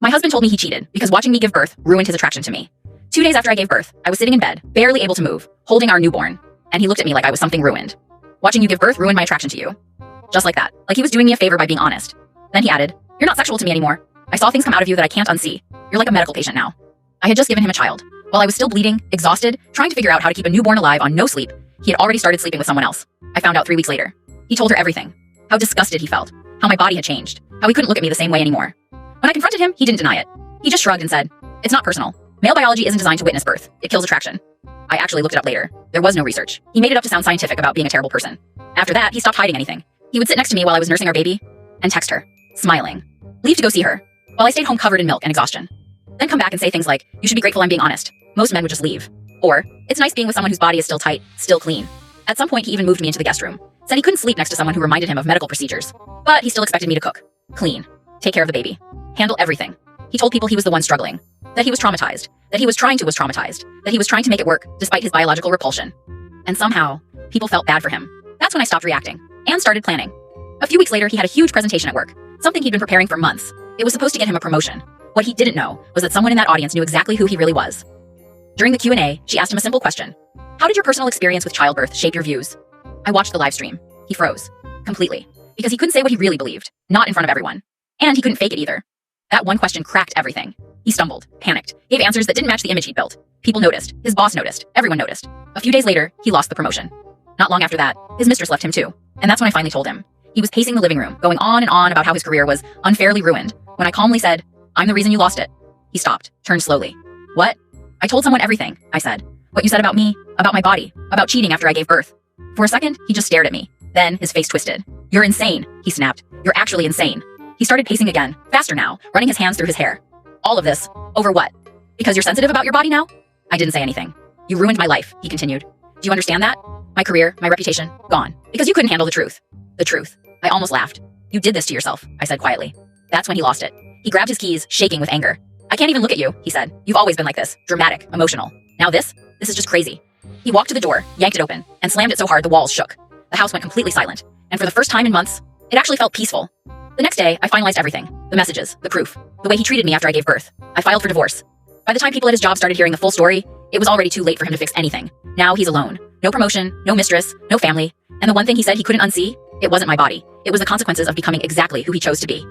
My husband told me he cheated because watching me give birth ruined his attraction to me. 2 days after I gave birth, I was sitting in bed, barely able to move, holding our newborn, and he looked at me like I was something ruined. Watching you give birth ruined my attraction to you. Just like that, like he was doing me a favor by being honest. Then he added, "You're not sexual to me anymore. I saw things come out of you that I can't unsee. You're like a medical patient now." I had just given him a child. While I was still bleeding, exhausted, trying to figure out how to keep a newborn alive on no sleep, he had already started sleeping with someone else. I found out 3 weeks later. He told her everything. How disgusted he felt. How my body had changed. How he couldn't look at me the same way anymore. When I confronted him, he didn't deny it. He just shrugged and said, "It's not personal. Male biology isn't designed to witness birth. It kills attraction." I actually looked it up later. There was no research. He made it up to sound scientific about being a terrible person. After that, he stopped hiding anything. He would sit next to me while I was nursing our baby and text her, smiling. Leave to go see her, while I stayed home covered in milk and exhaustion. Then come back and say things like, "You should be grateful I'm being honest." Most men would just leave. Or, "It's nice being with someone whose body is still tight, still clean." At some point, he even moved me into the guest room. Said he couldn't sleep next to someone who reminded him of medical procedures. But he still expected me to cook, clean, take care of the baby, handle everything. He told people he was the one struggling. That he was traumatized. That he was trying to make it work, despite his biological repulsion. And somehow, people felt bad for him. That's when I stopped reacting, and started planning. A few weeks later, he had a huge presentation at work. Something he'd been preparing for months. It was supposed to get him a promotion. What he didn't know was that someone in that audience knew exactly who he really was. During the Q&A, she asked him a simple question. "How did your personal experience with childbirth shape your views?" I watched the live stream. He froze. Completely. Because he couldn't say what he really believed. Not in front of everyone. And he couldn't fake it either. That one question cracked everything. He stumbled, panicked, gave answers that didn't match the image he'd built. People noticed. His boss noticed. Everyone noticed. A few days later, he lost the promotion. Not long after that, his mistress left him too. And that's when I finally told him. He was pacing the living room, going on and on about how his career was unfairly ruined. When I calmly said, "I'm the reason you lost it," he stopped, turned slowly. "What?" "I told someone everything," I said. "What you said about me, about my body, about cheating after I gave birth." For a second, he just stared at me. Then his face twisted. "You're insane," he snapped. "You're actually insane." He started pacing again, faster now, running his hands through his hair. "All of this, over what? Because you're sensitive about your body now?" I didn't say anything. "You ruined my life," he continued. "Do you understand that? My career, my reputation, gone. Because you couldn't handle the truth." The truth. I almost laughed. "You did this to yourself," I said quietly. That's when he lost it. He grabbed his keys, shaking with anger. "I can't even look at you," he said. "You've always been like this, dramatic, emotional. Now this is just crazy." He walked to the door, yanked it open, and slammed it so hard the walls shook. The house went completely silent, and for the first time in months, it actually felt peaceful. The next day, I finalized everything. The messages, the proof, the way he treated me after I gave birth. I filed for divorce. By the time people at his job started hearing the full story, it was already too late for him to fix anything. Now he's alone. No promotion, no mistress, no family. And the one thing he said he couldn't unsee, it wasn't my body. It was the consequences of becoming exactly who he chose to be.